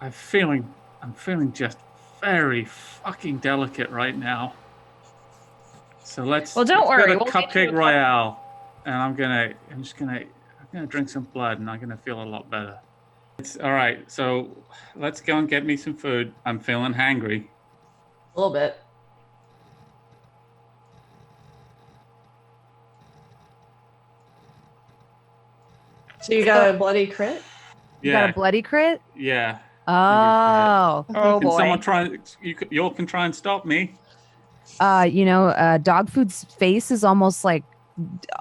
I'm feeling just very fucking delicate right now. So let's don't worry, go to we'll get you Cupcake a Royale, and I'm gonna drink some blood, and I'm gonna feel a lot better. It's all right. So let's go and get me some food. I'm feeling hangry. A little bit. So you got a bloody crit? You got a bloody crit? Yeah. Oh. Oh, Can boy. someone try? You all can try and stop me. Dogfood's face is almost like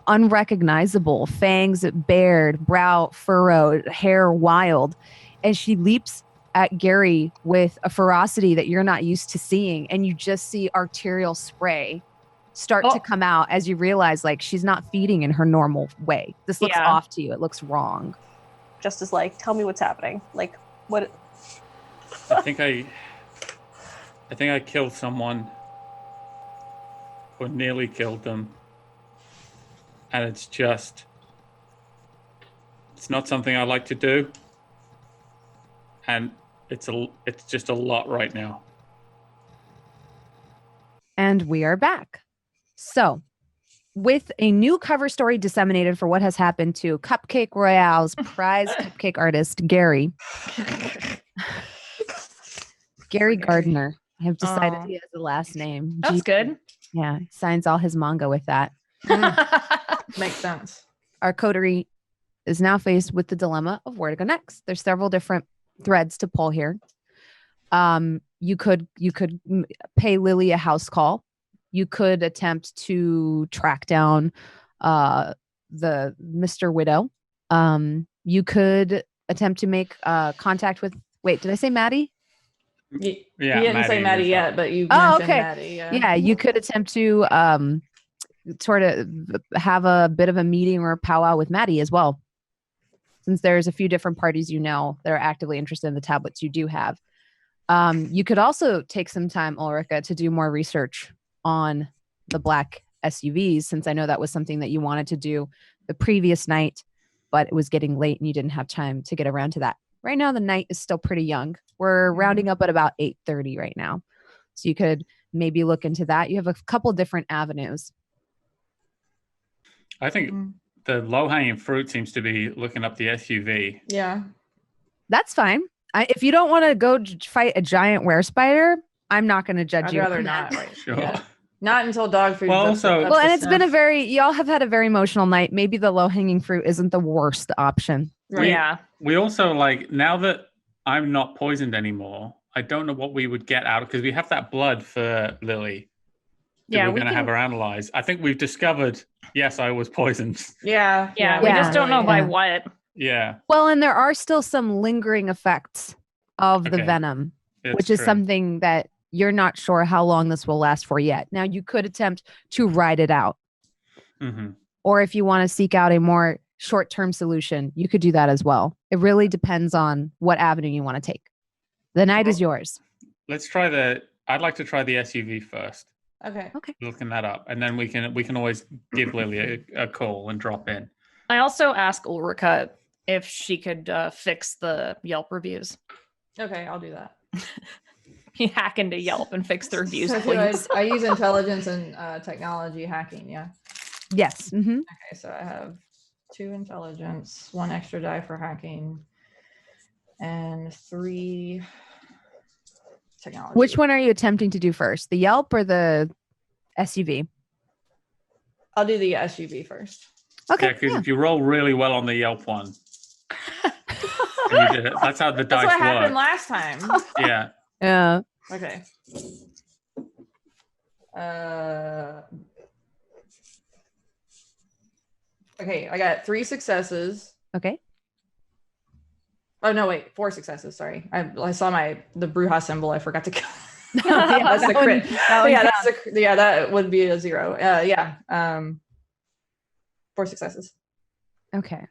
unrecognizable. Fangs bared, brow furrowed, hair wild. And she leaps at Gary with a ferocity that you're not used to seeing. And you just see arterial spray start to come out as you realize like she's not feeding in her normal way. This looks off to you. It looks wrong. Just as like, tell me what's happening. Like, what? I think I killed someone, or nearly killed them, and it's not something I like to do, and it's just a lot right now. And we are back. So, with a new cover story disseminated for what has happened to Cupcake Royale's prize cupcake artist, Gary. Gary Gardner. I have decided he has the last name. That's good. Yeah, signs all his manga with that. Makes sense. Our coterie is now faced with the dilemma of where to go next. There's several different threads to pull here. You could pay Lily a house call. You could attempt to track down the Mr. Widow. You could attempt to make contact with. Wait, did I say Maddie? You didn't say Maddie yet, but you mentioned Maddie. Yeah, you could attempt to sort of have a bit of a meeting or a powwow with Maddie as well, since there's a few different parties that are actively interested in the tablets you do have. You could also take some time, Ulrika, to do more research on the black SUVs, since I know that was something that you wanted to do the previous night, but it was getting late and you didn't have time to get around to that. Right now, the night is still pretty young. We're rounding up at about 8:30 right now. So you could maybe look into that. You have a couple different avenues. I think the low-hanging fruit seems to be looking up the SUV. Yeah. That's fine. If you don't want to go fight a giant were spider, I'm not going to judge you. I'd rather not. Sure. Yeah. Not until Dogfood. And it's been y'all have had a very emotional night. Maybe the low-hanging fruit isn't the worst option. We also, like, now that I'm not poisoned anymore, I don't know what we would get out because we have that blood for Lily. We're going to have her analyzed. I think we've discovered, yes, I was poisoned. Yeah. We just don't know by what. Yeah. Well, and there are still some lingering effects of the venom, which is something that you're not sure how long this will last for yet. Now, you could attempt to ride it out. Mm-hmm. Or if you want to seek out a more short-term solution, you could do that as well. It really depends on what avenue you want to take. The night is yours. I'd like to try the SUV first. Okay. Looking that up. And then we can always give Lily a call and drop in. I also asked Ulrika if she could fix the Yelp reviews. Okay, I'll do that. You hack into Yelp and fix the reviews, So please. I use intelligence and technology hacking, yeah? Yes. Mm-hmm. Okay, so I have 2 intelligence, 1 extra die for hacking, and 3 technology. Which one are you attempting to do first? The Yelp or the SUV? I'll do the SUV first. Okay. Yeah, because if you roll really well on the Yelp one, that's how the dice work. That's what happened last time. Yeah. Yeah. Okay. Okay, I got 3 successes. Okay. Oh no, wait, 4 successes. Sorry, I saw the Bruja symbol. I forgot to. Yeah, that's the crit. That would be a 0. 4 successes. Okay.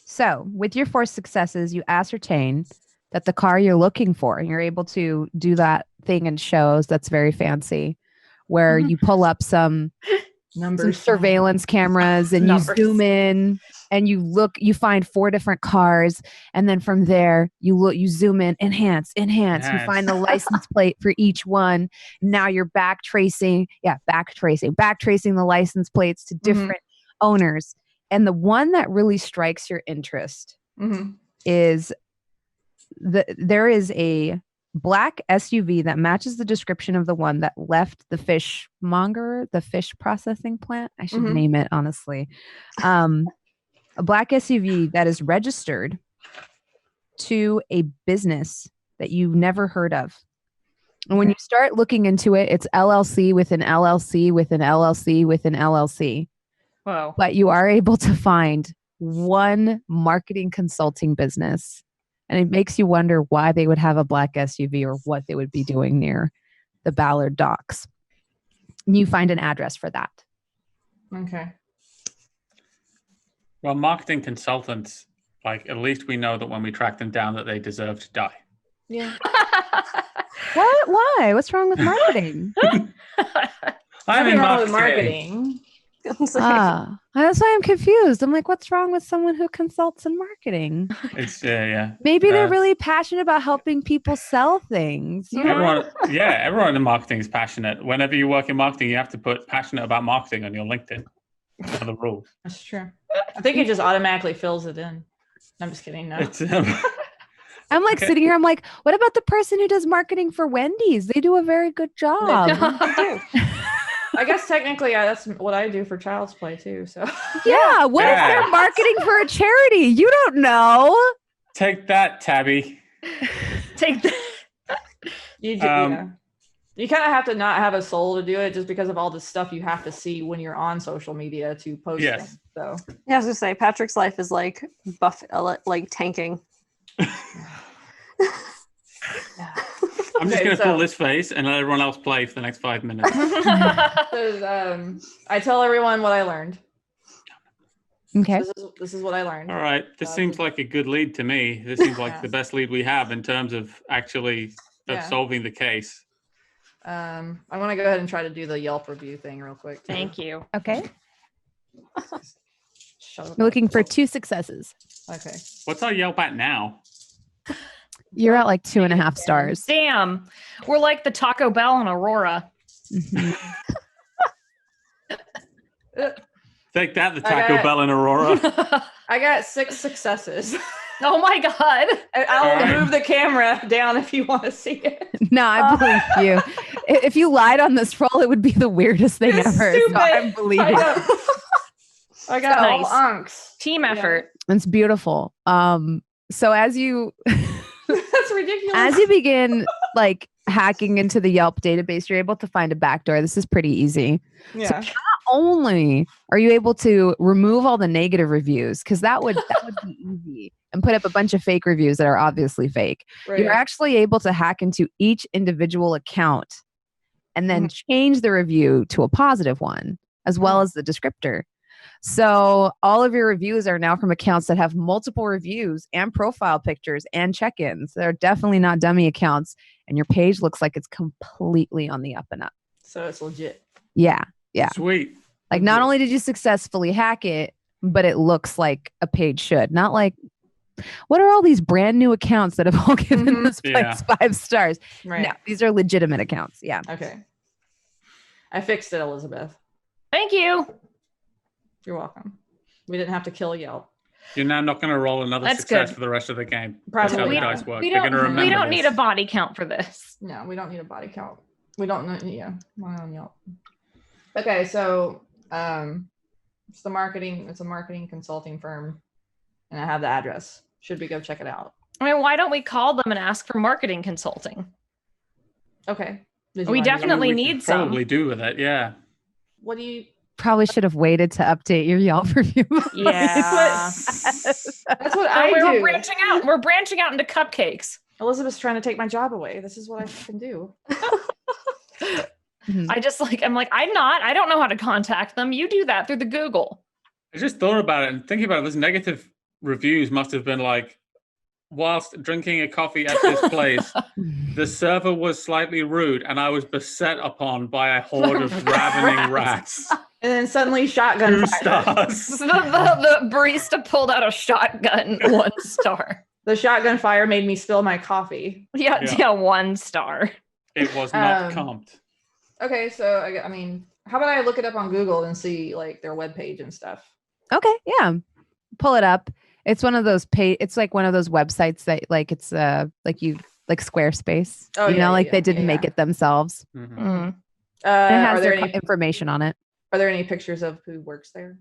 So with your 4 successes, you ascertain that the car you're looking for, and you're able to do that thing in shows that's very fancy, where you pull up some surveillance cameras and you zoom in and you find 4 different cars, and then from there you zoom in, enhance. You find the license plate for each one. Now you're backtracing the license plates to different owners. And the one that really strikes your interest is there is a black SUV that matches the description of the one that left the fishmonger, the fish processing plant. I should name it, honestly. A black SUV that is registered to a business that you've never heard of. And when you start looking into it, it's LLC with an LLC with an LLC with an LLC. Wow. But you are able to find one marketing consulting business. And it makes you wonder why they would have a black SUV or what they would be doing near the Ballard docks. And you find an address for that. Okay. Well, marketing consultants, like, at least we know that when we track them down that they deserve to die. Yeah. What? Why? What's wrong with marketing? I'm in marketing. marketing. I'm sorry. That's why I'm confused. I'm like, what's wrong with someone who consults in marketing? It's yeah. Maybe they're really passionate about helping people sell things. You know? Everyone in marketing is passionate. Whenever you work in marketing, you have to put passionate about marketing on your LinkedIn. One of the rules. That's true. I think it just automatically fills it in. I'm just kidding. No. I'm like sitting here. I'm like, what about the person who does marketing for Wendy's? They do a very good job. I guess technically that's what I do for Child's Play too. So yeah, what if they're marketing for a charity? You don't know. Take that, Tabby. Take that. You kind of have to not have a soul to do it, just because of all the stuff you have to see when you're on social media to post things. So yeah, I was gonna say Patrick's life is like like tanking. I'm just going to pull this face and let everyone else play for the next 5 minutes. I tell everyone what I learned. Okay. This is what I learned. All right. This seems like a good lead to me. This seems like the best lead we have in terms of actually solving the case. I want to go ahead and try to do the Yelp review thing real quick. Thank you. Okay. We're looking for 2 successes. Okay. What's our Yelp at now? You're at like 2.5 stars. Damn. We're like the Taco Bell in Aurora. Take that, the Taco Bell in Aurora. I got 6 successes. Oh my God. I'll move the camera down if you want to see it. No, I believe you. If you lied on this roll, it would be the weirdest thing ever. Stupid. So I believe it. I got all unks. Team effort. It's beautiful. So as you that's ridiculous. As you begin like hacking into the Yelp database, you're able to find a backdoor. This is pretty easy. Yeah. So not only are you able to remove all the negative reviews, because that would be easy, and put up a bunch of fake reviews that are obviously fake. Right. You're actually able to hack into each individual account and then change the review to a positive one, as well as the descriptor. So all of your reviews are now from accounts that have multiple reviews and profile pictures and check-ins. They're definitely not dummy accounts. And your page looks like it's completely on the up and up. So it's legit. Yeah. Yeah. Sweet. Like not only did you successfully hack it, but it looks like a page should. Not like, what are all these brand new accounts that have all given this place 5 stars? Right. No, these are legitimate accounts. Yeah. Okay. I fixed it, Elizabeth. Thank you. You're welcome. We didn't have to kill Yelp. You're now not going to roll another success for the rest of the game. Probably. That's how the dice work. We don't need a body count for this. No, we don't need a body count. We don't need, mine on Yelp. Okay, so it's a marketing consulting firm, and I have the address. Should we go check it out? I mean, why don't we call them and ask for marketing consulting? Okay. We definitely need some. Probably do with it, yeah. What do you... Probably should have waited to update your Yelp review. Yeah. That's what I do. We're branching out. We're branching out into cupcakes. Elizabeth's trying to take my job away. This is what I can do. I'm I don't know how to contact them. You do that through the Google. I just thought about it and thinking about it, those negative reviews must have been like, whilst drinking a coffee at this place, the server was slightly rude and I was beset upon by a horde of ravening rats. And then suddenly shotgun 2 fire. stars. The barista pulled out a shotgun. 1 star. The shotgun fire made me spill my coffee. Yeah, 1 star. It was not comped. Okay, so I mean, how about I look it up on Google and see like their webpage and stuff? Okay, yeah. Pull it up. It's one of those it's like one of those websites that like it's like Squarespace. Oh, you yeah, know, like yeah, they didn't make it themselves. Mm-hmm. It has are there their any information on it. Are there any pictures of who works there?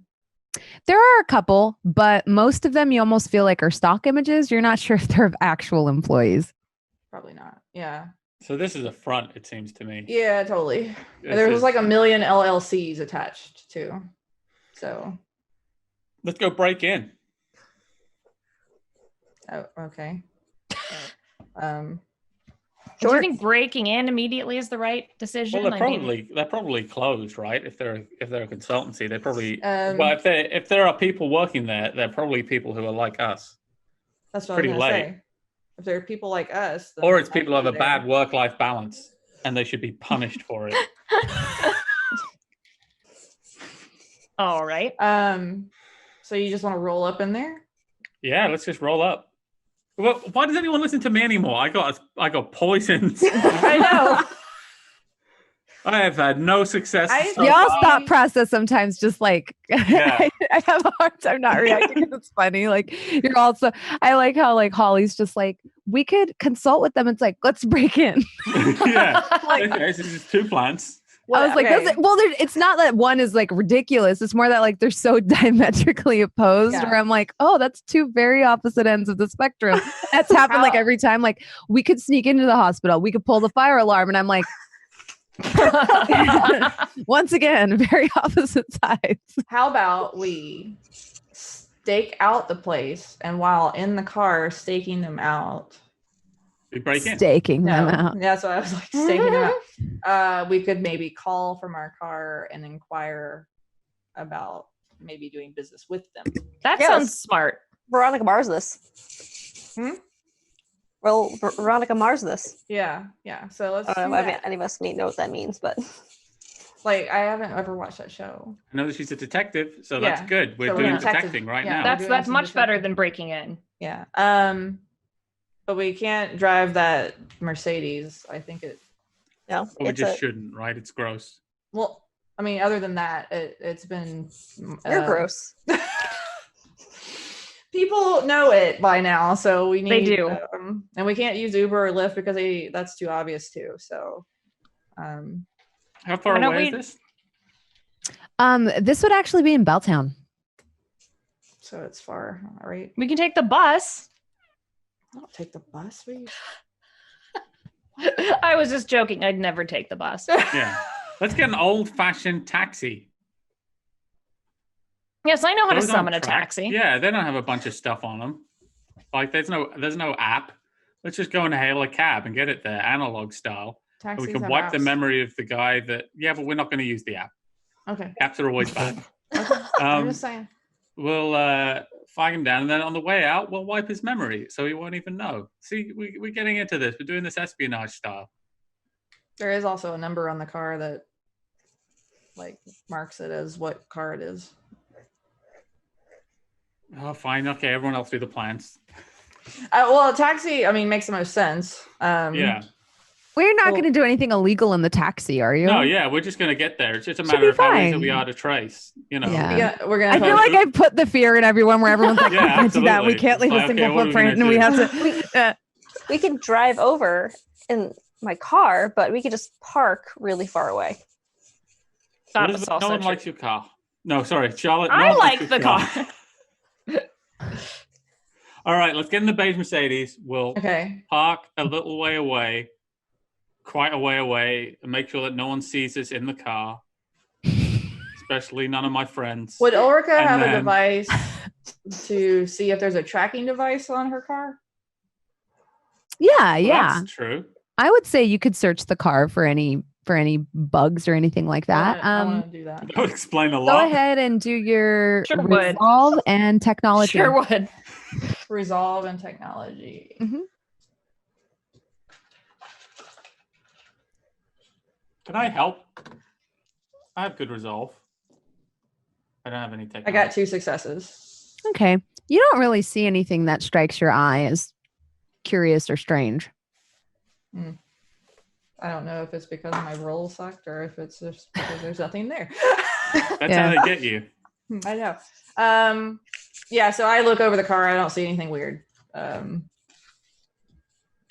There are a couple, but most of them you almost feel like are stock images. You're not sure if they're actual employees. Probably not. Yeah. So this is a front, it seems to me. Yeah, totally. This There was is- like a million LLCs attached too. So. Let's go break in. Oh, okay. Do you think breaking in immediately is the right decision? Well, they're probably closed, right? If they're a consultancy, they probably. Well, if there are people working there, they're probably people who are like us. That's what Pretty I was gonna late. say. If there are people like us, then Or they it's might people who have be a there. bad work-life balance, and they should be punished for it. All right. So you just want to roll up in there? Yeah, let's just roll up. Well, why does anyone listen to me anymore? I got poisoned. I know. I have had no success. so Y'all's far. thought process sometimes just like Yeah. I have a hard time not reacting because it's funny. Like you're also I like how like Holly's just like we could consult with them. It's like let's break in. Yeah. Like- Okay, so there's 2 plants. I was like, okay. it's not that one is like ridiculous. It's more that like they're so diametrically opposed. Yeah. Where I'm like, oh, that's 2 very opposite ends of the spectrum. That's happened like every time. Like we could sneak into the hospital, we could pull the fire alarm, and I'm like, once again, very opposite sides. How about we stake out the place, and while in the car staking them out, We break in. Staking them out. that's what I was like, staking them out. We could maybe call from our car and inquire about maybe doing business with them. That Yes. sounds smart. Veronica Mars this. Well, Veronica Mars this. Yeah. So let's. I don't do know. I mean, that. any of us know what that means, but Like, I haven't ever watched that show. I know that she's a detective, so Yeah. that's good. We're So we're doing detective. detecting right Yeah. now. doing That's some much better detective. than breaking in. Yeah. But we can't drive that Mercedes. I think it. no, But we it's just a, shouldn't, right? It's gross. Well, I mean, other than that, it's been. you're gross. People know it by now, so we need. They do. And we can't use Uber or Lyft because that's too obvious too. So. How far Why don't away is we- this? This would actually be in Belltown. So it's far, all right? We can take the bus. I'll take the bus. I was just joking. I'd never take the bus. Yeah. Let's get an old-fashioned taxi. Yes, I know how to Those don't summon a track. taxi. Yeah, they don't have a bunch of stuff on them. Like there's no app. Let's just go and hail a cab and get it there, analog style. And Taxis we can have wipe the apps. memory of the guy that. Yeah, but we're not going to use the app. Okay. Apps are always bad. I'm just saying. We'll flag him down, and then on the way out, we'll wipe his memory, so he won't even know. See, we're getting into this. We're doing this espionage style. There is also a number on the car that, like, marks it as what car it is. Oh, fine. Okay, everyone else do the plans. Well, a taxi, I mean, makes the most sense. Yeah. We're not Well- going to do anything illegal in the taxi, are you? No, yeah, we're just going to get there. It's just a Should matter be of how easy fine. we are to trace. You know. Yeah. We're gonna. I feel like I put the fear in everyone where everyone's like, Yeah, we can't do that. We absolutely. can't leave It's a like, single okay, what are we footprint, gonna and we do? have to. We can drive over in my car, but we could just park really far away. That Elizabeth, was also no one true. likes your car. No, sorry, Charlotte. no I one likes like your the car. All right, let's get in the beige Mercedes. We'll Okay. park a little way away, quite a way away, and make sure that no one sees us in the car, especially none of my friends. Would Ulrika And have a then- device to see if there's a tracking device on her car? Yeah, Well, yeah. that's true. I would say you could search the car for any bugs or anything like that. I want to do that. That would explain a Go lot. ahead and do your Sure would. resolve and technology. Sure would. Resolve and technology. Can I help? I have good resolve. I don't have any tech. I got 2 successes. Okay. You don't really see anything that strikes your eye as curious or strange. I don't know if it's because my roll sucked or if it's just because there's nothing there. That's how they get you. I know. Yeah, so I look over the car. I don't see anything weird. All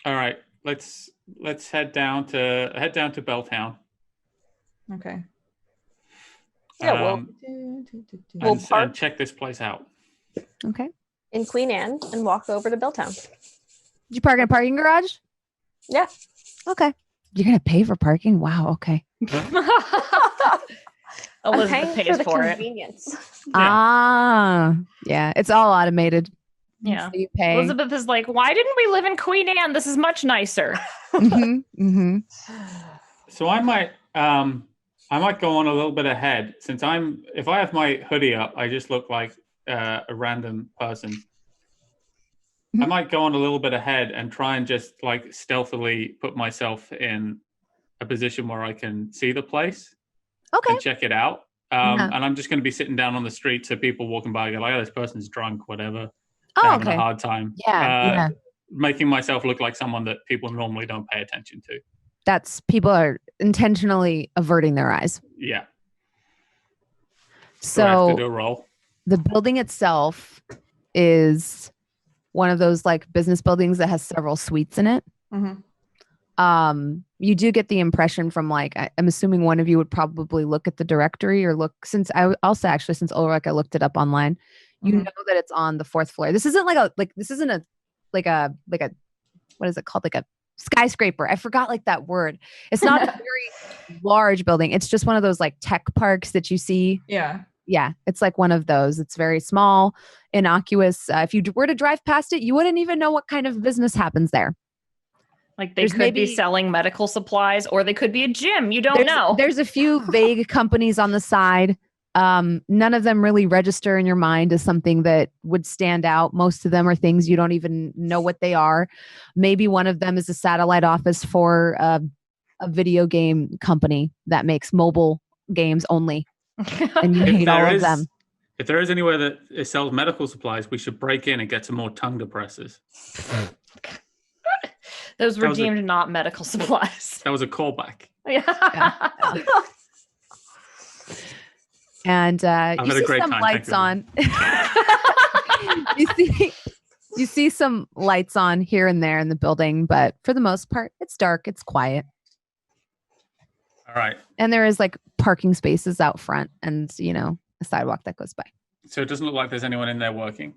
right, let's head down to Belltown. Okay. Yeah, we'll park and check this place out. Okay. in Queen Anne and walk over to Belltown. Did you park in a parking garage? Yeah. Okay. You're going to pay for parking? Wow. Okay. Elizabeth pays for the for it. convenience. Ah, yeah. It's all automated. Yeah. So you pay. Elizabeth is like, why didn't we live in Queen Anne? This is much nicer. So I might go on a little bit ahead since if I have my hoodie up, I just look like a random person. I might go on a little bit ahead and try and just like stealthily put myself in a position where I can see the place and check it out. And I'm just going to be sitting down on the street so people walking by go like, oh, this person's drunk, whatever. They're having a hard time. Yeah. Making myself look like someone that people normally don't pay attention to. People are intentionally averting their eyes. Yeah. So I have to do a roll. The building itself is one of those like business buildings that has several suites in it. You do get the impression from like, I'm assuming one of you would probably look at the directory or since Ulrika looked it up online, you know that it's on the 4th floor. This isn't what is it called? Like a skyscraper. I forgot like that word. It's not a very large building. It's just one of those like tech parks that you see. Yeah. Yeah. It's like one of those. It's very small, innocuous. If you were to drive past it, you wouldn't even know what kind of business happens there. Like they could be selling medical supplies or they could be a gym. You don't know. There's a few vague companies on the side. None of them really register in your mind as something that would stand out. Most of them are things you don't even know what they are. Maybe one of them is a satellite office for a video game company that makes mobile games only. And you need all of them. If there is anywhere that sells medical supplies, we should break in and get some more tongue depressors. Those were deemed not medical supplies. That was a callback. Yeah. And you see some lights on. You see some lights on here and there in the building, but for the most part, it's dark. It's quiet. All right. And there is like parking spaces out front and, a sidewalk that goes by. So it doesn't look like there's anyone in there working.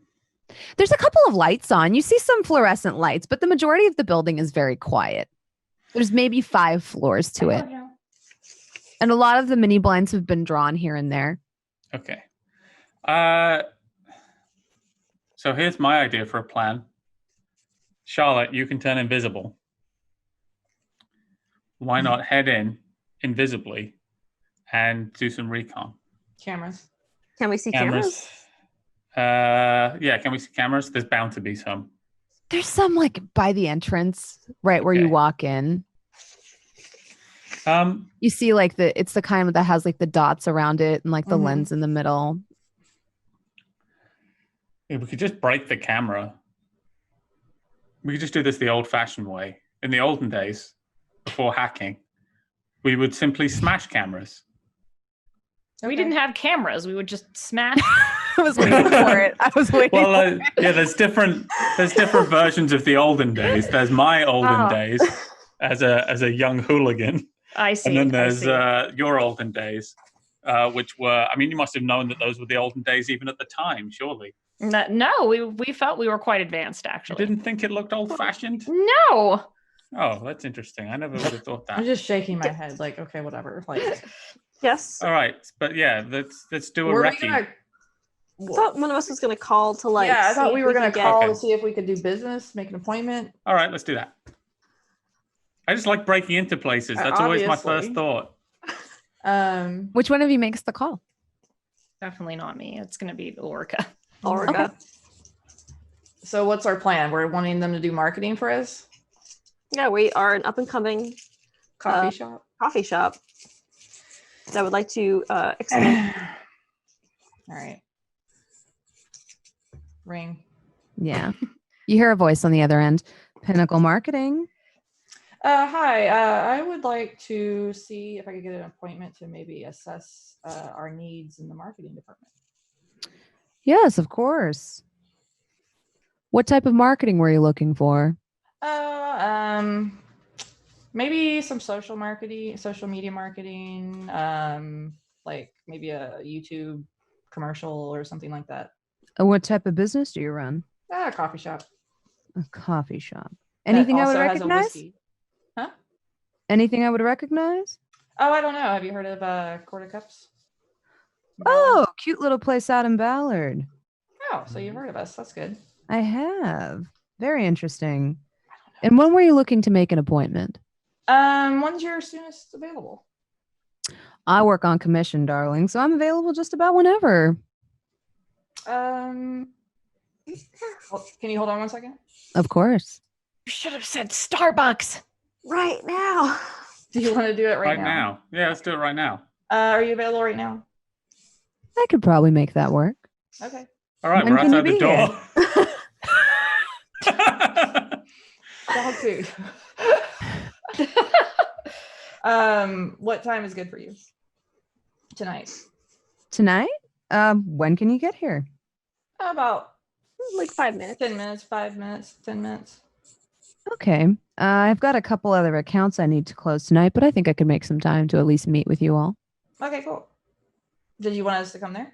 There's a couple of lights on. You see some fluorescent lights, but the majority of the building is very quiet. There's maybe 5 floors to it. And a lot of the mini blinds have been drawn here and there. Okay. So here's my idea for a plan. Charlotte, you can turn invisible. Why not head in invisibly and do some recon? Cameras. Can we see cameras? Yeah, can we see cameras? There's bound to be some. There's some like by the entrance, right where you walk in. You see like it's the kind that has like the dots around it and like the lens in the middle. Yeah, we could just break the camera. We could just do this the old-fashioned way. In the olden days, before hacking, we would simply smash cameras. We didn't have cameras. We would just smash. I was waiting for it. Well, yeah, there's different versions of the olden days. There's my olden days as a young hooligan. I see. And then there's your olden days, which were, you must have known that those were the olden days even at the time, surely. No, we felt we were quite advanced, actually. You didn't think it looked old-fashioned? No. Oh, that's interesting. I never would have thought that. I'm just shaking my head like, okay, whatever. Like, yes. All right, but yeah, let's do a recce. I thought one of us was going to call to like. Yeah, I thought we were going to call to see if we could do business, make an appointment. All right, let's do that. I just like breaking into places. That's always my first thought. Which one of you makes the call? Definitely not me. It's going to be Ulrika. Ulrika. Okay. So what's our plan? We're wanting them to do marketing for us? Yeah, we are an up-and-coming coffee shop that would like to expand. All right. Ring. Yeah. You hear a voice on the other end. Pinnacle Marketing. Hi. I would like to see if I could get an appointment to maybe assess our needs in the marketing department. Yes, of course. What type of marketing were you looking for? Maybe some social media marketing, like maybe a YouTube commercial or something like that. What type of business do you run? A coffee shop. A coffee shop. Anything I would recognize? Huh? Anything I would recognize? Oh, I don't know. Have you heard of Quarter Cups? Oh, cute little place out in Ballard. Oh, so you've heard of us. That's good. I have. Very interesting. And when were you looking to make an appointment? When's your soonest available? I work on commission, darling, so I'm available just about whenever. Can you hold on 1 second? Of course. You should have said Starbucks. Right now. Do you want to do it right now? Yeah, let's do it right now. Are you available right now? I could probably make that work. Okay. All right, When we're can you outside the be door. Dog food. What time is good for you tonight? Tonight? When can you get here? About Like 5 minutes. 10 minutes, 5 minutes, 10 minutes. Okay. I've got a couple other accounts I need to close tonight, but I think I could make some time to at least meet with you all. Okay, cool. Did you want us to come there?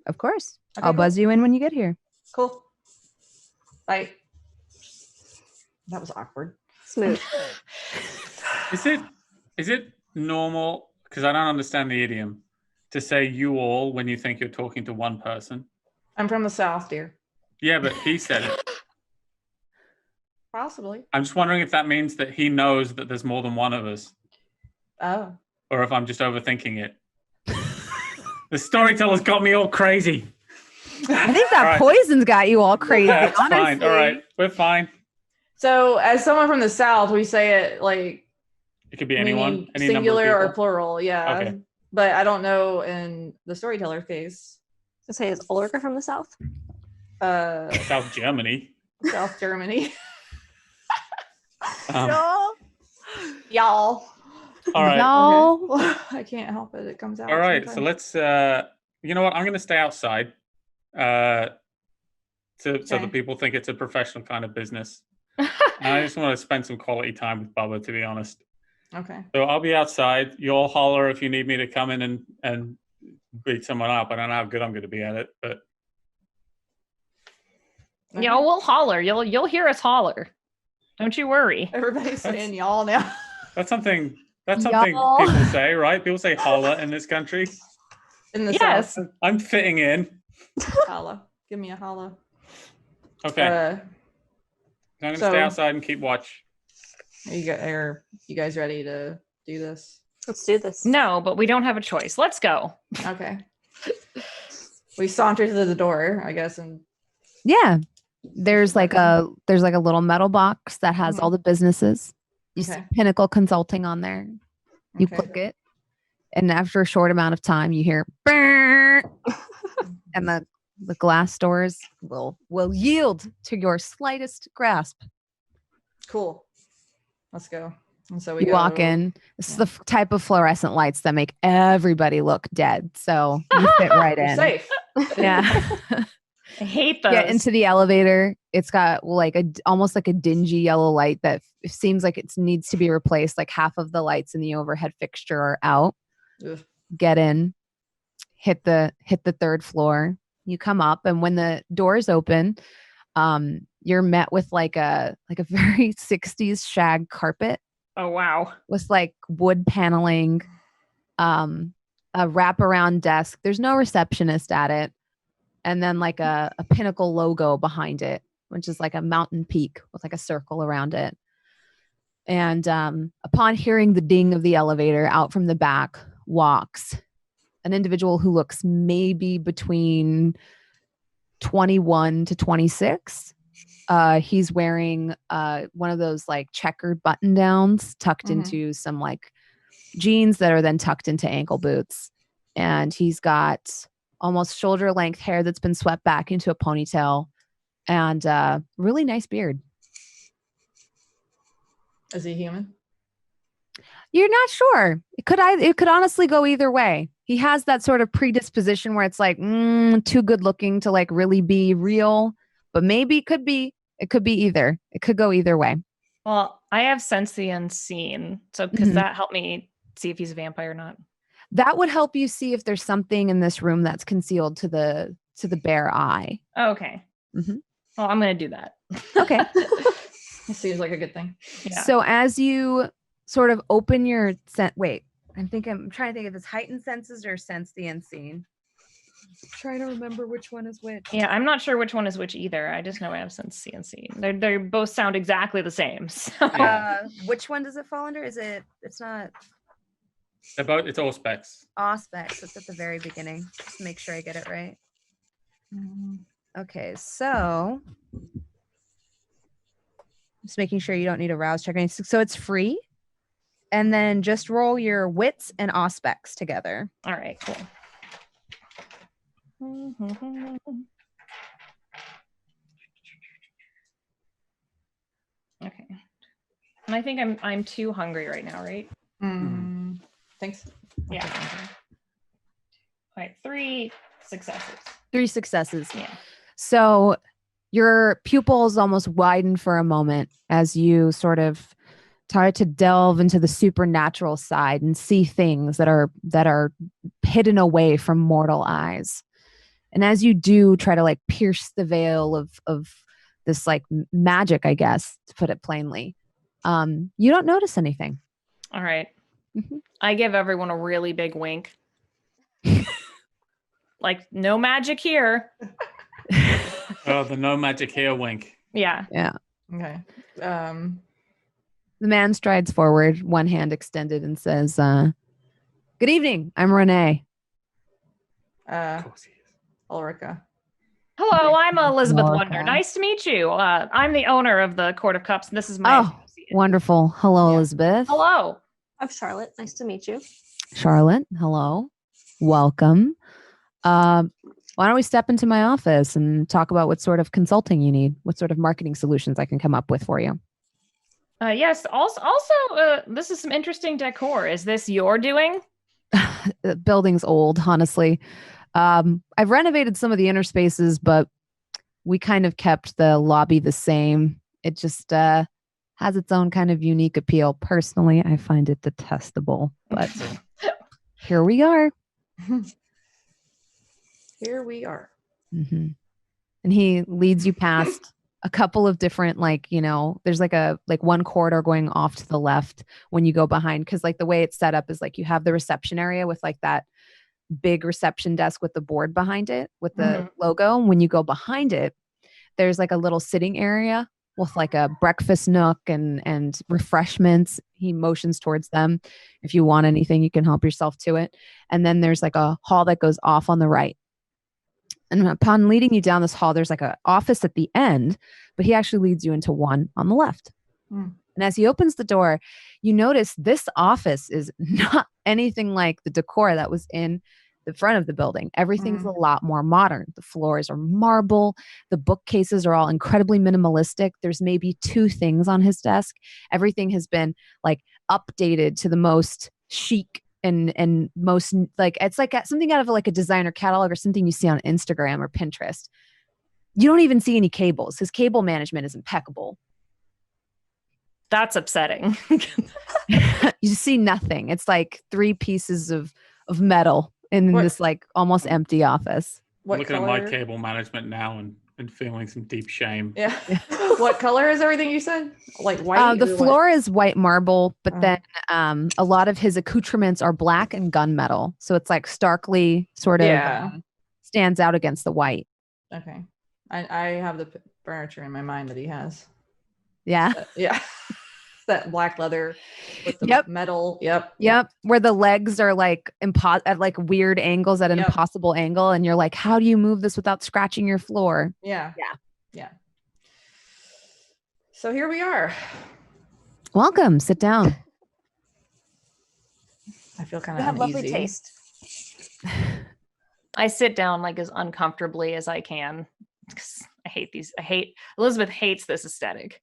Of course. Okay, I'll cool. buzz you in when you get here. Cool. Bye. That was awkward. Smooth. Is it normal, because I don't understand the idiom, to say you all when you think you're talking to one person? I'm from the South, dear. Yeah, but he said it. Possibly. I'm just wondering if that means that he knows that there's more than one of us, Oh. or if I'm just overthinking it. The storyteller's got me all crazy. I think that All right. poison's got you all crazy. That's honestly. fine. All right, we're fine. So, as someone from the South, we say it like It could be anyone, meaning any number singular of or people. plural. Yeah. Okay. But I don't know in the storyteller case. To say, is Ulrika from the South? South Germany. South Germany. Um, Y'all. all right. Y'all. Okay. I can't help it. It comes out. All right. So sometimes. let's. You know what? I'm going to stay outside. So Okay. that people think it's a professional kind of business. And I just want to spend some quality time with Bubba, to be honest. Okay. So I'll be outside. You'll holler if you need me to come in and beat someone up. I don't know how good I'm going to be at it, but Okay. Yeah, we'll holler. You'll hear us holler. Don't you worry. Everybody's saying y'all now. that's something Y'all. people say, right? People say holler in this country. In the Yes. South. I'm fitting in. Holla. Give me a holla. Okay. Are I'm going to so- stay outside and keep watch. you guys ready to do this? Let's do this. No, but we don't have a choice. Let's go. Okay. We saunter to the door, I guess, and Yeah. There's like a little metal box that has Mhm. all the businesses. You see Okay. Pinnacle Consulting on there. You okay. click it. And after a short amount of time you hear "Brrr," and the glass doors will yield to your slightest grasp. Cool. Let's go. And so we You go, walk in. This is yeah. the type of fluorescent lights that make everybody look dead. So you fit right You're in. safe. Yeah. I hate those. Get into the elevator. It's got like almost like a dingy yellow light that seems like it needs to be replaced. Like half of the lights in the overhead fixture are out. Ugh. Get in, hit the third floor. You come up, and when the doors open, you're met with like a very 60s shag carpet Oh wow. with like wood paneling, a wraparound desk. There's no receptionist at it. And then like a Pinnacle logo behind it, which is like a mountain peak with like a circle around it. And upon hearing the ding of the elevator, out from the back walks an individual who looks maybe between 21 to 26. He's wearing one of those like checkered button downs tucked Mhm. into some like jeans that are then tucked into ankle boots. And he's got almost shoulder length hair that's been swept back into a ponytail, and really nice beard. Is he human? You're not sure. It could honestly go either way. He has that sort of predisposition where it's like too good looking to like really be real, but maybe it could be either. It could go either way. Well, I have sense the unseen, so does that help me see if he's a vampire or not? That would help you see if there's something in this room that's concealed to the bare eye. Oh, okay. Mm-hmm. Well, I'm gonna do that. Okay. It seems like a good thing. Yeah. So as you sort of open your I'm trying to think if it's heightened senses or sense the unseen. Trying to remember which one is which. Yeah, I'm not sure which one is which either. I just know I have sense the unseen. They both sound exactly the same. So. Which one does it fall under? It's not It's all specs. Auspex. It's at the very beginning. Just to make sure I get it right. Okay, so just making sure you don't need a rouse check or anything. So it's free. And then just roll your wits and Auspex together. All right, cool. Okay. And I think I'm too hungry right now, right? Thanks. Yeah. All right, 3 successes. 3 successes. Yeah. So your pupils almost widen for a moment as you sort of try to delve into the supernatural side and see things that are hidden away from mortal eyes. And as you do try to like pierce the veil of this like magic, I guess, to put it plainly, you don't notice anything. All right. I give everyone a really big wink. Like, no magic here. Oh, the no magic here wink. Yeah. Yeah. Okay. The man strides forward, one hand extended, and says, "Good evening. I'm Renee." Of course he is. Ulrika. Hello, I'm Elizabeth Ulrika. Wonder. Nice to meet you. I'm the owner of the Court of Cups, and this is my associate. Wonderful. Hello, Yeah. Elizabeth. Hello. I'm Charlotte. Nice to meet you. Charlotte. Hello. Welcome. Why don't we step into my office and talk about what sort of consulting you need, what sort of marketing solutions I can come up with for you? Yes. Also, this is some interesting decor. Is this your doing? The building's old, honestly. I've renovated some of the inner spaces, but we kind of kept the lobby the same. It just has its own kind of unique appeal. Personally, I find it detestable, but here we are. Here we are. Mm-hmm. And he leads you past a couple of different, there's like one corridor going off to the left when you go behind. Cause like the way it's set up is like you have the reception area with like that big reception desk with the board behind it with the logo. And when you go behind it, there's like a little sitting area with like a breakfast nook and refreshments. He motions towards them. If you want anything, you can help yourself to it. And then there's like a hall that goes off on the right. And upon leading you down this hall, there's like an office at the end, but he actually leads you into one on the left. And as he opens the door, you notice this office is not anything like the decor that was in the front of the building. Everything's a lot more modern. The floors are marble. The bookcases are all incredibly minimalistic. There's maybe 2 things on his desk. Everything has been like updated to the most chic and most like it's like something out of like a designer catalog or something you see on Instagram or Pinterest. You don't even see any cables. His cable management is impeccable. That's upsetting. You see nothing. It's like 3 pieces of metal in this like almost empty office. Looking at my cable management now and feeling some deep shame. Yeah. What color is everything you said? Like white? The floor is white marble, but then a lot of his accoutrements are black and gunmetal. So it's like starkly sort of stands out against the white. Okay. I have the furniture in my mind that he has. Yeah. Yeah. That black leather with the metal. Yep. Where the legs are like at like weird angles at an impossible angle. And you're like, how do you move this without scratching your floor? Yeah. So here we are. Welcome. Sit down. I feel kind You of have uneasy. lovely taste. I sit down like as uncomfortably as I can. Elizabeth hates this aesthetic.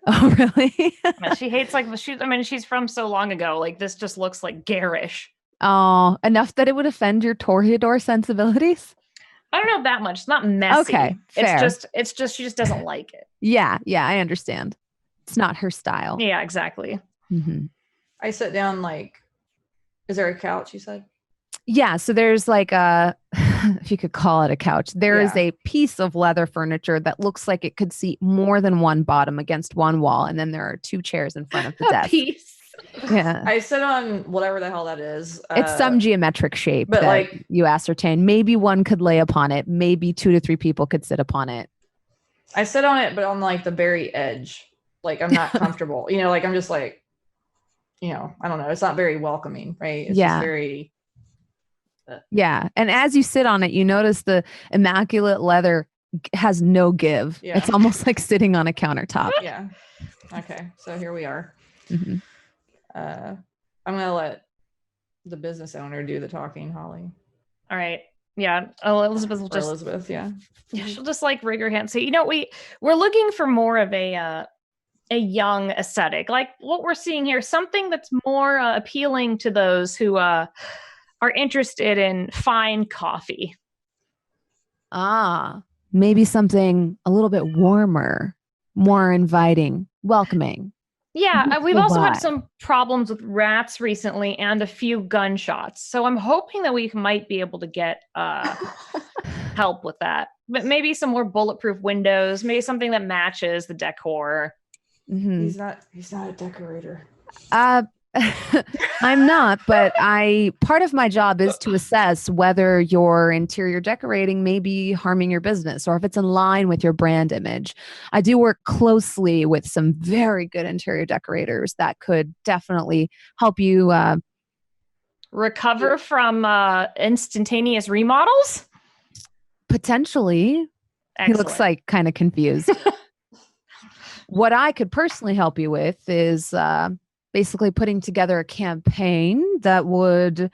Oh, really? She hates she's from so long ago. Like this just looks like garish. Oh, enough that it would offend your Toreador sensibilities? I don't know that much. It's not messy. Okay, fair. It's just she just doesn't like it. Yeah, I understand. It's not her style. Yeah, exactly. Mm-hmm. I sit down is there a couch, you said? Yeah, so there's like if you could call it a couch, there is a piece of leather furniture that looks like it could seat more than one bottom against one wall. And then there are 2 chairs in front of the desk. Piece. Yeah. I sit on whatever the hell that is. It's some geometric shape but that you ascertain. Maybe one could lay upon it. Maybe 2 to 3 people could sit upon it. I sit on it, but on the very edge. I'm not comfortable. I'm just I don't know. It's not very welcoming, right? It's just very... Yeah. And as you sit on it, you notice the immaculate leather has no give. Yeah. It's almost like sitting on a countertop. Yeah. Okay. So here we are. Mm-hmm. I'm going to let the business owner do the talking, Holly. All right. Yeah. Oh, Elizabeth will just... Elizabeth, yeah. She'll just rig her hand. So, we're looking for more of a young aesthetic. Like what we're seeing here, something that's more appealing to those who... are interested in fine coffee. Maybe something a little bit warmer, more inviting, welcoming. Yeah, we've also had some problems with rats recently and a few gunshots. So I'm hoping that we might be able to get help with that. But maybe some more bulletproof windows, maybe something that matches the decor. Mm-hmm. He's not a decorator. I'm not, but part of my job is to assess whether your interior decorating may be harming your business or if it's in line with your brand image. I do work closely with some very good interior decorators that could definitely help you recover from instantaneous remodels. Potentially. Excellent. He looks like kind of confused. What I could personally help you with is basically putting together a campaign that would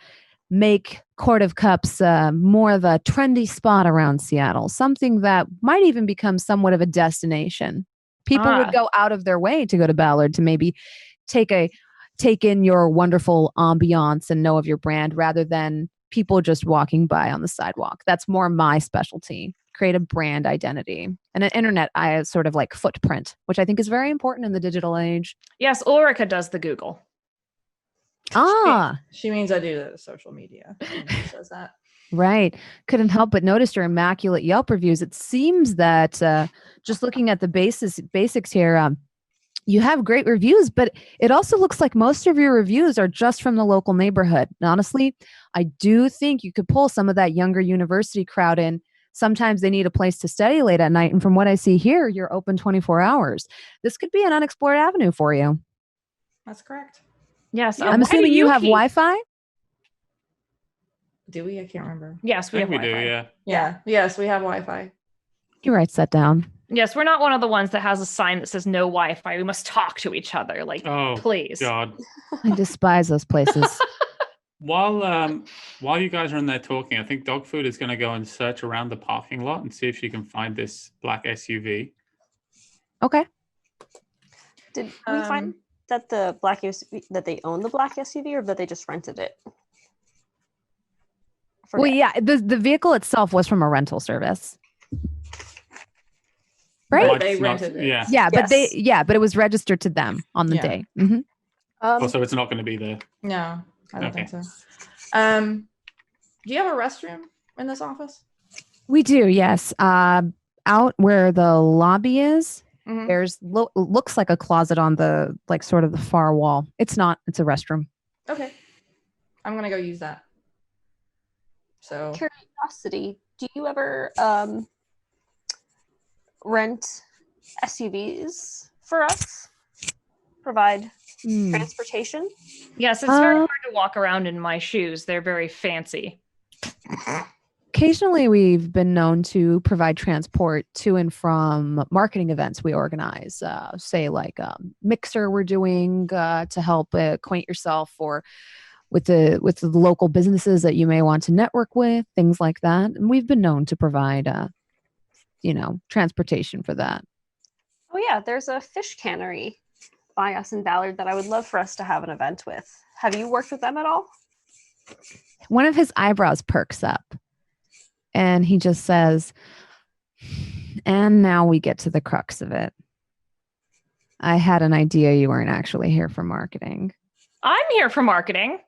make Court of Cups more of a trendy spot around Seattle, something that might even become somewhat of a destination. People would go out of their way to go to Ballard to maybe take in your wonderful ambiance and know of your brand rather than people just walking by on the sidewalk. That's more my specialty. Create a brand identity and an internet sort of footprint, which I think is very important in the digital age. Yes, Ulrika does the Google. She means I do the social media. She says that. Right. Couldn't help but notice your immaculate Yelp reviews. It seems that just looking at the basics here, you have great reviews, but it also looks like most of your reviews are just from the local neighborhood. And honestly, I do think you could pull some of that younger university crowd in. Sometimes they need a place to study late at night. And from what I see here, you're open 24 hours. This could be an unexplored avenue for you. That's correct. Yes. I'm assuming you have Wi-Fi? Do we? I can't remember. Yes, we have Wi-Fi. We do, yeah. Yeah. Yes, we have Wi-Fi. He writes that down. Yes, we're not one of the ones that has a sign that says no Wi-Fi. We must talk to each other. Please. God. I despise those places. While you guys are in there talking, I think Dogfood is going to go and search around the parking lot and see if she can find this black SUV. Okay. Did we find that the black SUV, that they own the black SUV, or that they just rented it? Well, yeah, the vehicle itself was from a rental service. Right? They rented it. Yeah. Yeah, but but it was registered to them on the day. Mm-hmm. Also, it's not going to be there. No, I don't think so. Do you have a restroom in this office? We do, yes. Out where the lobby is, there's looks like a closet on the sort of the far wall. It's not. It's a restroom. Okay, I'm gonna go use that. So, curiosity, do you ever rent SUVs for us? Provide transportation? Yes, it's very hard to walk around in my shoes. They're very fancy. Occasionally, we've been known to provide transport to and from marketing events we organize, say Mixer we're doing to help acquaint yourself, or with the local businesses that you may want to network with, things like that. And we've been known to provide, transportation for that. Oh yeah, there's a fish cannery by us in Ballard that I would love for us to have an event with. Have you worked with them at all? One of his eyebrows perks up and he just says, and now we get to the crux of it. I had an idea you weren't actually here for marketing. I'm here for marketing.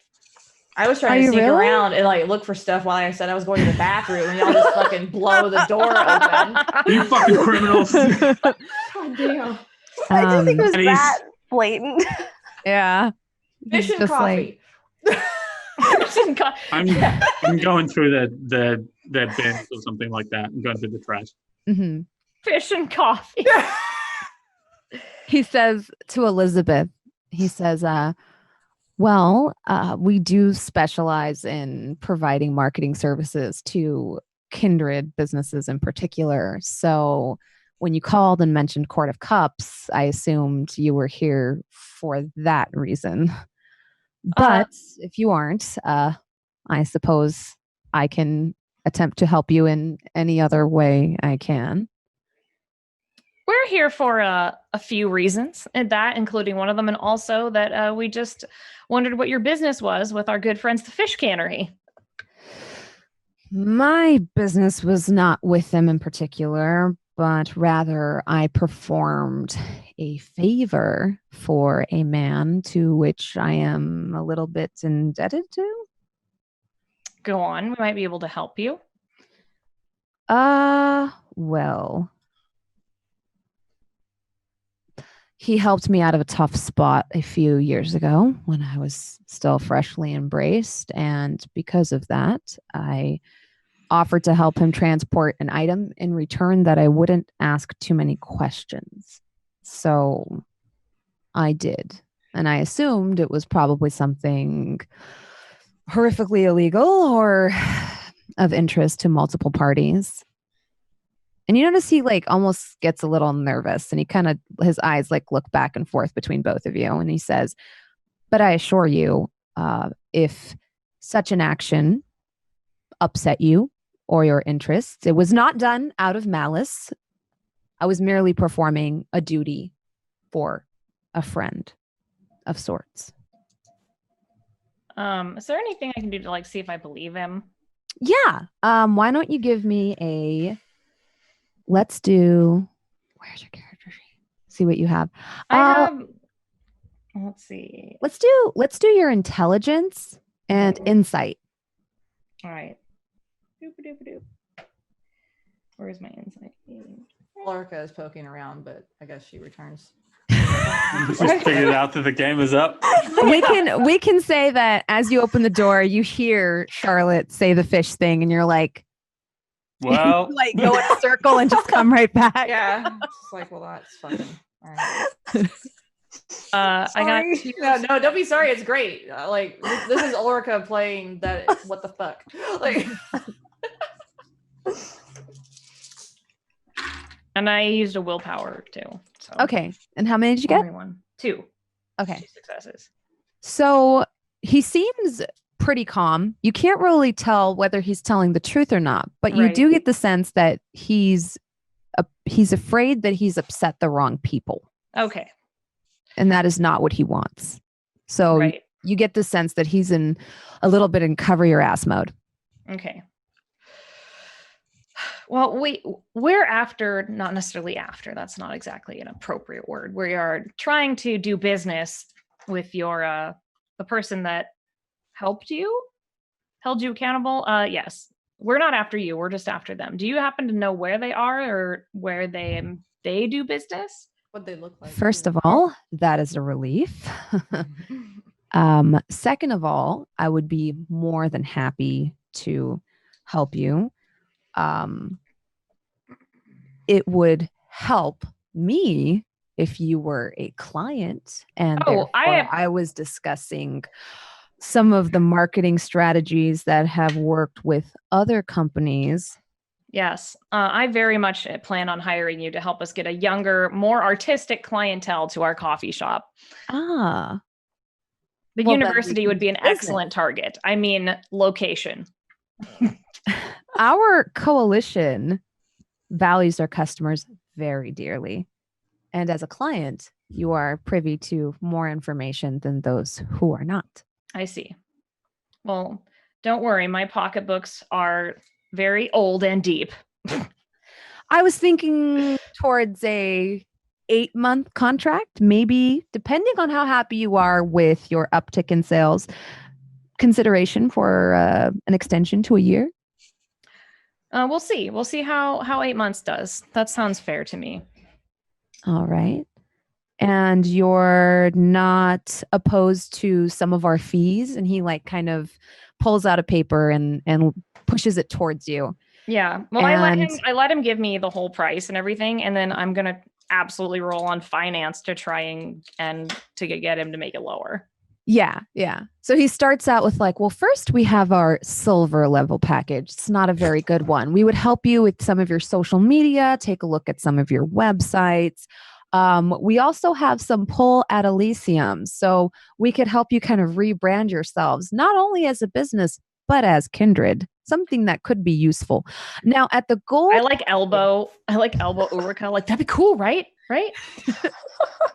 I was trying to sneak around and like look for stuff while I said I was going to the bathroom, and y'all just fucking blow the door open. You fucking criminals! God damn. I didn't think it was that blatant. Yeah. Fish and coffee. I'm going through the bins or something like that. I'm going through the trash. Mm-hmm. Fish and coffee. He says to Elizabeth, he says, we do specialize in providing marketing services to kindred businesses in particular. So when you called and mentioned Court of Cups, I assumed you were here for that reason. But if you aren't, I suppose I can attempt to help you in any other way I can. We're here for a few reasons, and that including one of them, and also that we just wondered what your business was with our good friends, the fish cannery. My business was not with them in particular, but rather I performed a favor for a man to which I am a little bit indebted to. Go on, we might be able to help you. Well, he helped me out of a tough spot a few years ago when I was still freshly embraced. And because of that, I offered to help him transport an item in return that I wouldn't ask too many questions. So I did. And I assumed it was probably something horrifically illegal or of interest to multiple parties. And you notice he like almost gets a little nervous and he kind of, his eyes like look back and forth between both of you. And he says, but I assure you, if such an action upset you or your interests, it was not done out of malice. I was merely performing a duty for a friend of sorts. Is there anything I can do to like see if I believe him? Yeah. Why don't you give me a... Let's do. Where's your character sheet? See what you have. I have. Let's see. Let's do your intelligence and insight. All right. Doop-a-doop-a-doop. Where's my insight? Ulrika is poking around, but I guess she returns. Just figured out that the game is up. We can say that as you open the door, you hear Charlotte say the fish thing, and you're like. Well, like go in a circle and just come right back. Yeah. It's like, well, that's fucking all right. I got no, don't be sorry. It's great. Like this is Ulrika playing that. What the fuck? Like, and I used a willpower too. So okay. And how many did you get? Everyone. 2. Okay. 2 successes. So he seems pretty calm. You can't really tell whether he's telling the truth or not, but you do get the sense that he's afraid that he's upset the wrong people. Okay. And that is not what he wants. So you get the sense that he's in a little bit in cover your ass mode. Okay. Well, we're after, not necessarily after, that's not exactly an appropriate word. We are trying to do business with your the person that held you accountable. Yes, we're not after you, we're just after them. Do you happen to know where they are or where they do business? What they look like? First of all, that is a relief. Second of all, I would be more than happy to help you. It would help me if you were a client, and I was discussing some of the marketing strategies that have worked with other companies. Yes, I very much plan on hiring you to help us get a younger, more artistic clientele to our coffee shop. That The university would be an excellent target. I mean, location. Our coalition values their customers very dearly. And as a client, you are privy to more information than those who are not. I see. Well, don't worry. My pocketbooks are very old and deep. I was thinking towards a 8-month contract, maybe, depending on how happy you are with your uptick in sales, consideration for an extension to a year. We'll see. We'll see how 8 months does. That sounds fair to me. All right. And you're not opposed to some of our fees? And he like kind of pulls out a paper and pushes it towards you. Yeah. Well, I let him give me the whole price and everything, and then I'm gonna absolutely roll on finance to try and to get him to make it lower. Yeah. So he starts out with like, well, first we have our silver level package. It's not a very good one. We would help you with some of your social media, take a look at some of your websites. We also have some pull at Elysium, so we could help you kind of rebrand yourselves, not only as a business, but as kindred, something that could be useful. Now at the gold, I like elbow Ulrika. Like, that'd be cool, right? Right?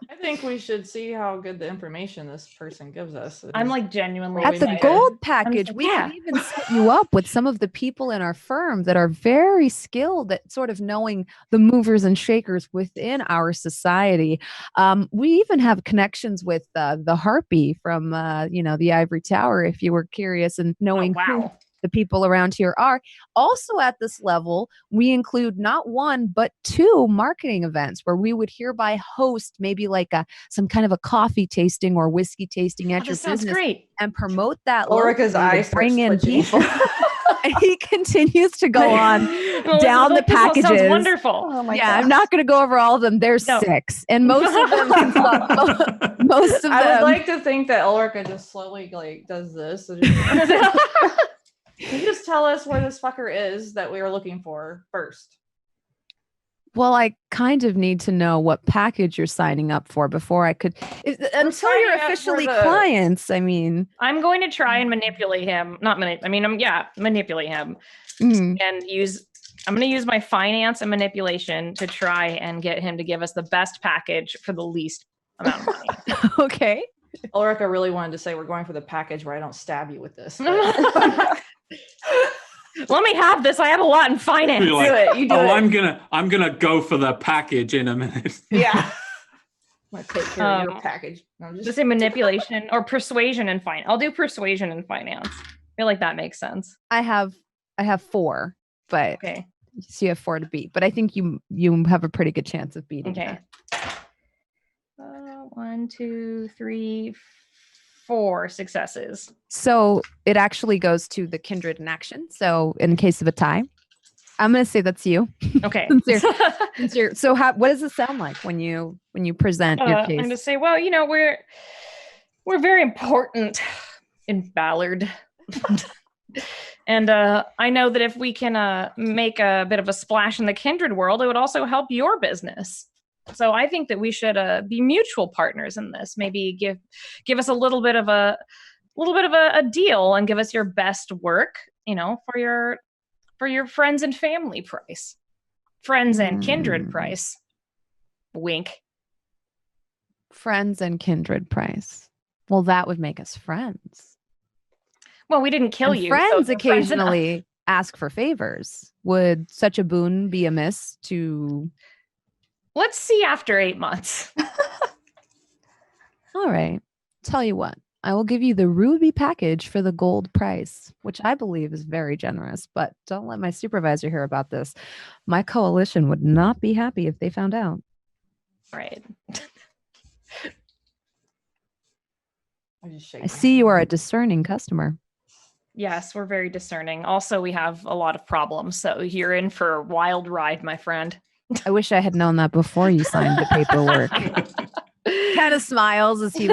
I think we should see how good the information this person gives us. I'm like genuinely at the gold package, we can even set you up with some of the people in our firm that are very skilled at sort of knowing the movers and shakers within our society. We even have connections with the Harpy from the Ivory Tower, if you were curious and knowing who the people around here are. Also at this level, we include not one, but 2 marketing events where we would hereby host maybe like some kind of a coffee tasting or whiskey tasting at your business great. And promote that. Ulrika's eyes bring in people. And he continues to go on down the packages. Sounds wonderful. Oh my gosh. I'm not going to go over all of them. There's 6, and most of them most of them. I would like to think that Ulrika just slowly like does this. Can you just tell us where this fucker is that we were looking for first? Well, I kind of need to know what package you're signing up for before I could. Until you're officially clients, I mean. I'm going to try and manipulate him. Manipulate him. Mm-hmm. And I'm going to use my finance and manipulation to try and get him to give us the best package for the least amount of money. Okay. Ulrika really wanted to say we're going for the package where I don't stab you with this. Let me have this. I have a lot in finance. Like, do it. You do it. I'm gonna go for the package in a minute. Yeah. I'm gonna take care of your package. Just say manipulation or persuasion and finance. I'll do persuasion and finance. I feel like that makes sense. I have 4, but okay. So you have 4 to beat. But I think you have a pretty good chance of beating. Okay. 1, 2, 3, 4 successes. So it actually goes to the kindred in action. So in case of a tie, I'm going to say that's you. Okay. So what does it sound like when you present your case? I'm going to say, well, we're very important in Ballard. And I know that if we can make a bit of a splash in the kindred world, it would also help your business. So I think that we should be mutual partners in this. Maybe give us a little bit of a deal and give us your best work, for your friends and family price, friends and kindred price. Wink. Friends and kindred price. Well, that would make us friends. Well, we didn't kill you. Friends occasionally ask for favors. Would such a boon be amiss to? Let's see after 8 months. All right. Tell you what, I will give you the ruby package for the gold price, which I believe is very generous, but don't let my supervisor hear about this. My coalition would not be happy if they found out. Right. I see you are a discerning customer. Yes, we're very discerning. Also, we have a lot of problems, so you're in for a wild ride, my friend. I wish I had known that before you signed the paperwork. Kind of smiles as he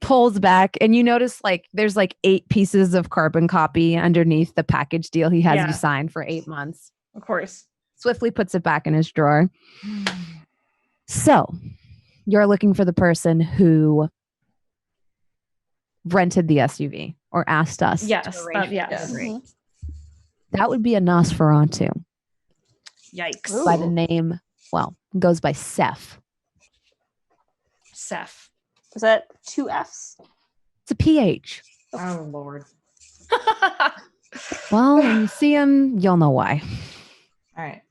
pulls back, and you notice there's 8 pieces of carbon copy underneath the package deal he has you sign for 8 months. Of course. Swiftly puts it back in his drawer. So you're looking for the person who rented the SUV or asked us. Yes. To arrange Yes. That would be a Nosferatu. Yikes. By the name, goes by Seth. Seth. Is that 2 Fs? It's a PH. Oh, Lord. Well, when you see him, you'll know why. All right.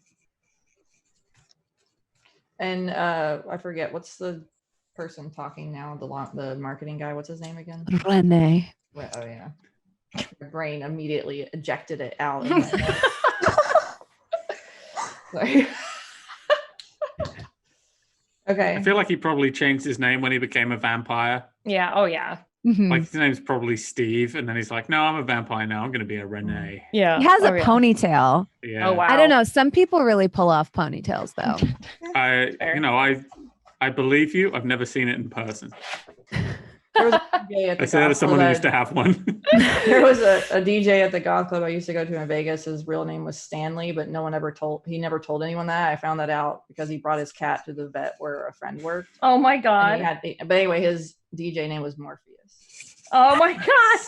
And I forget, what's the person talking now? The marketing guy. What's his name again? Renee. Oh, yeah. My brain immediately ejected it out. Sorry. Okay. I feel like he probably changed his name when he became a vampire. Yeah. Oh, yeah. Mm-hmm. Like his name's probably Steve, and then he's like, "No, I'm a vampire now. I'm going to be a Renee." Yeah. He has a ponytail. Yeah. Oh, wow. I don't know. Some people really pull off ponytails, though. I believe you. I've never seen it in person. There was a DJ at the I said someone who used to have one. There was a DJ at the goth club I used to go to in Vegas. His real name was Stanley, but he never told anyone that. I found that out because he brought his cat to the vet where a friend worked. Oh my God. But anyway, his DJ name was Morpheus. Oh my God.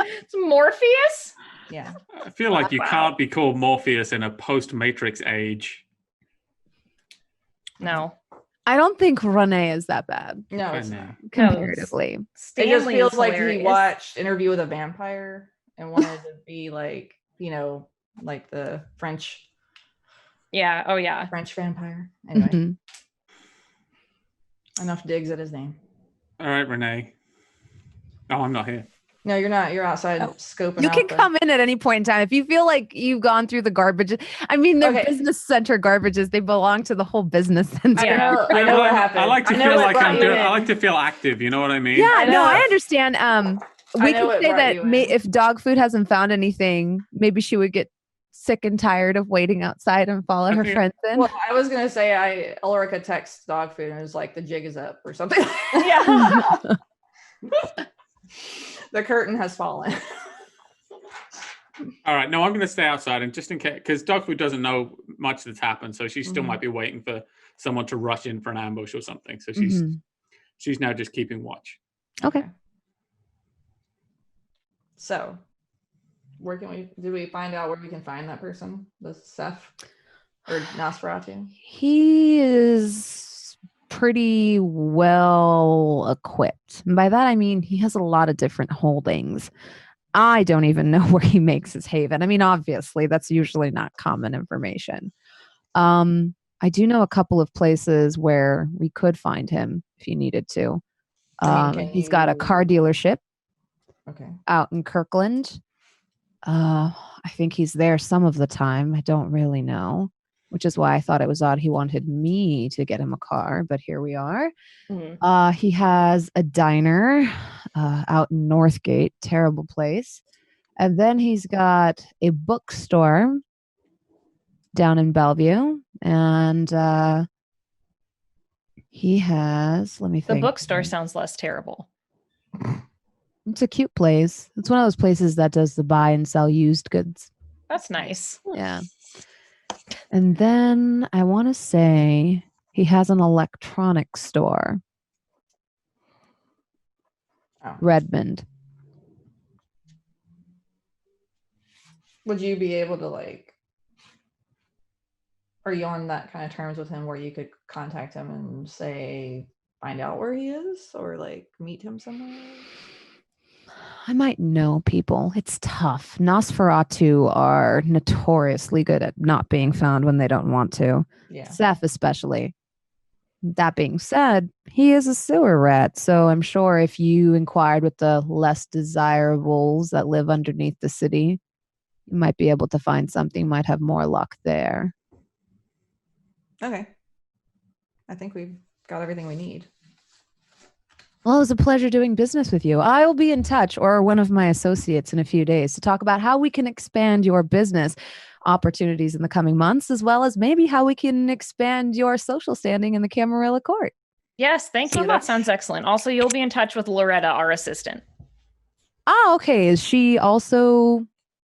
It's Morpheus? Yeah. I feel like you can't be called Morpheus in a post-Matrix age. No. I don't think Renee is that bad. No, it's not. Comparatively. It just feels like he watched Interview with a Vampire and wanted to be like, like the French. Yeah. Oh, yeah. French vampire. Anyway. Enough digs at his name. All right, Renee. Oh, I'm not here. No, you're not. You're outside scoping. You can come in at any point in time. If you feel like you've gone through the garbage. I mean, they're business center garbages. They belong to the whole business center. I know what happened. I like to feel like I like to feel active. You know what I mean? Yeah, I understand. We can say that if Dogfood hasn't found anything, maybe she would get sick and tired of waiting outside and follow her friends in. Well, I was gonna say Ulrika texts Dogfood and was like, the jig is up or something. Yeah. The curtain has fallen. All right. No, I'm going to stay outside, and just in case, because Dogfood doesn't know much that's happened, so she still might be waiting for someone to rush in for an ambush or something. So she's now just keeping watch. Okay. So, did we find out where we can find that person, the Seth or Nosferatu? He is pretty well equipped. And by that I mean he has a lot of different holdings. I don't even know where he makes his haven. I mean, obviously that's usually not common information. I do know a couple of places where we could find him if you needed to. He's got a car dealership out in Kirkland. I think he's there some of the time. I don't really know, which is why I thought it was odd he wanted me to get him a car, but here we are. He has a diner out in Northgate, terrible place. And then he's got a bookstore down in Bellevue. And he has, let me think. The bookstore sounds less terrible. It's a cute place. It's one of those places that does the buy and sell used goods. That's nice. Yeah. And then I want to say he has an electronics store. Redmond. Would you be able to are you on that kind of terms with him where you could contact him and say, find out where he is or meet him somewhere? I might know people. It's tough. Nosferatu are notoriously good at not being found when they don't want to. Yeah. Seth especially. That being said, he is a sewer rat, so I'm sure if you inquired with the less desirables that live underneath the city, you might be able to find something, might have more luck there. Okay. I think we've got everything we need. Well, it was a pleasure doing business with you. I will be in touch, or one of my associates, in a few days to talk about how we can expand your business opportunities in the coming months, as well as maybe how we can expand your social standing in the Camarilla court. Yes, thank you. That sounds excellent. Also, you'll be in touch with Loretta, our assistant. Oh, okay. Is she also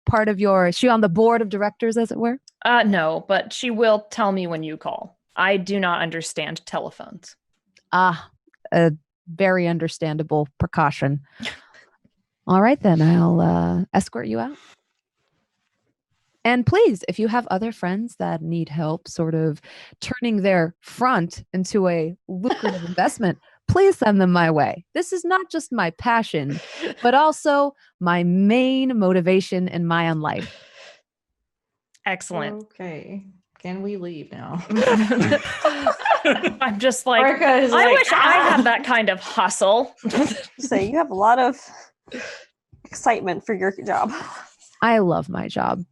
part of is she on the board of directors, as it were? No, but she will tell me when you call. I do not understand telephones. very understandable precaution. All right, then I'll escort you out. And please, if you have other friends that need help sort of turning their front into a lucrative investment, please send them my way. This is not just my passion, but also my main motivation in my own life. Excellent. Okay. Can we leave now? I'm just like, I wish I had that kind of hustle. Say you have a lot of excitement for your job. I love my job.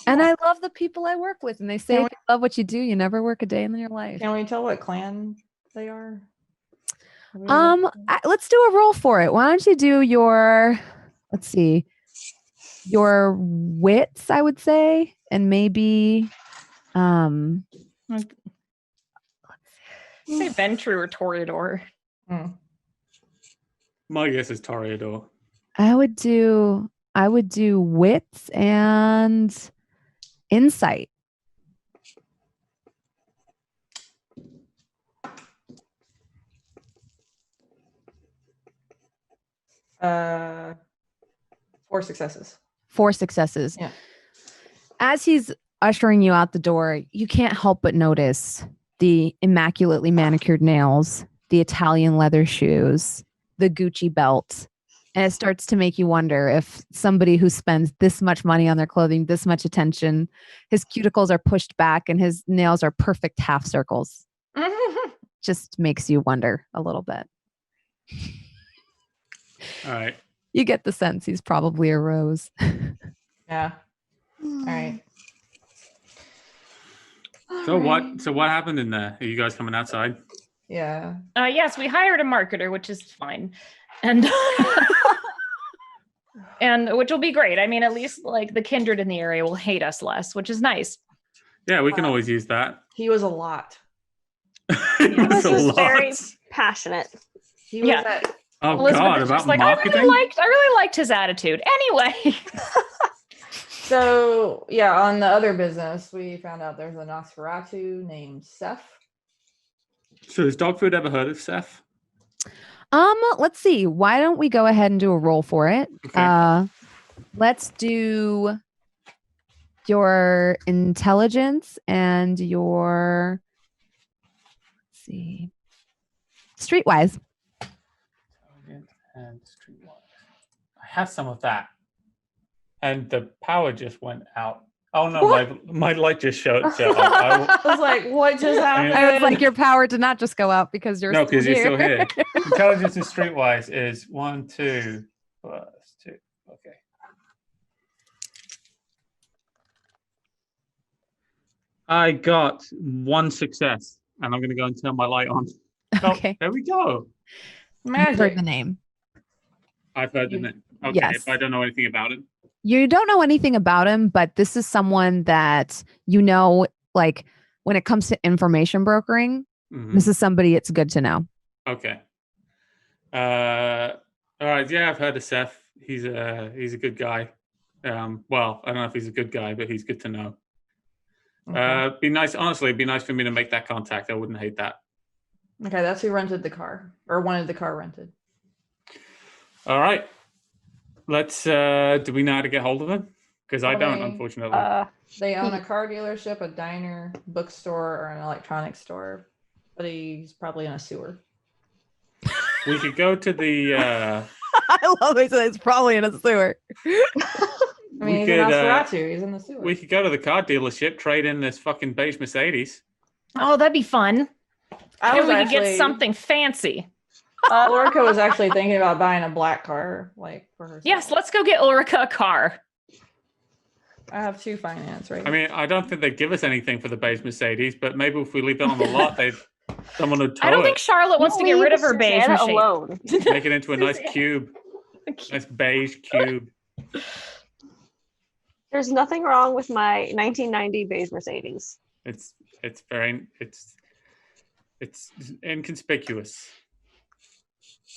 And I love the people I work with. And they say, if you love what you do, you never work a day in your life. Can we tell what clan they are? Let's do a roll for it. Why don't you do your, let's see, your wits, I would say, and maybe, say Ventru or Toreador. My guess is Toreador. I would do wits and insight. Four successes. 4 successes. Yeah. As he's ushering you out the door, you can't help but notice the immaculately manicured nails, the Italian leather shoes, the Gucci belt. And it starts to make you wonder if somebody who spends this much money on their clothing, this much attention, his cuticles are pushed back and his nails are perfect half circles. Just makes you wonder a little bit. All right. You get the sense he's probably a rose. Yeah. All right. So what happened in there? Are you guys coming outside? Yeah. Yes, we hired a marketer, which is fine. And and which will be great. I mean, at least like the kindred in the area will hate us less, which is nice. Yeah, we can always use that. He was a lot. He was a was lot. very passionate. He was at Oh Elizabeth God, is about just like, marketing? I really liked his attitude. Anyway. So yeah, on the other business, we found out there's a Nosferatu named Seth. So has Dogfood ever heard of Seth? Let's see. Why don't we go ahead and do a roll for it? Okay. Let's do your intelligence and your, let's see, streetwise. And streetwise. I have some of that. And the power just went out. Oh no, my light just showed up. I was like, what just happened? I was like, your power did not just go out because you're no, because you're still here. here. Intelligence and streetwise is 1, 2 plus 2. Okay. I got 1 success, and I'm going to go and turn my light on. Okay. Oh, there we go. I've heard the name. I've heard the name. Okay, Yes. if I don't know anything about it. You don't know anything about him, but this is someone that you know, like when it comes to information brokering, this is somebody it's good to know. Okay. All right. Yeah, I've heard of Seth. He's a good guy. Well, I don't know if he's a good guy, but he's good to know. Okay. Be nice. Honestly, it'd be nice for me to make that contact. I wouldn't hate that. Okay, that's who rented the car or wanted the car rented. All right. Let's. Do we know how to get hold of him? Because I don't, unfortunately. They own a car dealership, a diner, bookstore, or an electronics store, but he's probably in a sewer. We could go to the. I love it. It's probably in a sewer. I mean, he's in Nosferatu. He's in the sewer. We could go to the car dealership, trade in this fucking beige Mercedes. Oh, that'd be fun. We could get something fancy. Ulrika was actually thinking about buying a black car, like for herself. Yes, let's go get Ulrika a car. I have 2 finance, right? I mean, I don't think they'd give us anything for the beige Mercedes, but maybe if we leave it on the lot, someone would tow it. I don't think Charlotte wants to get rid of her beige machine. Alone. Make it into a nice cube. Nice beige cube. There's nothing wrong with my 1990 beige Mercedes. It's inconspicuous.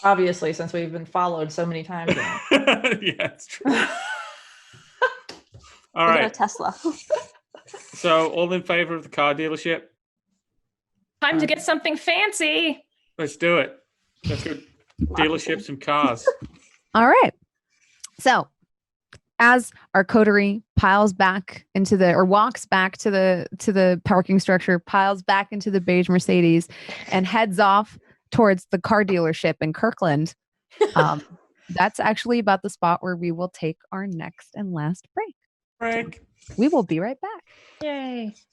Obviously, since we've been followed so many times. Yeah, it's true. All We got a right. Tesla. So, all in favor of the car dealership? Time to get something fancy. Let's do it. Let's go dealerships and cars. All right. So as our coterie walks back to the parking structure, piles back into the beige Mercedes, and heads off towards the car dealership in Kirkland, that's actually about the spot where we will take our next and last break. We will be right back. Yay.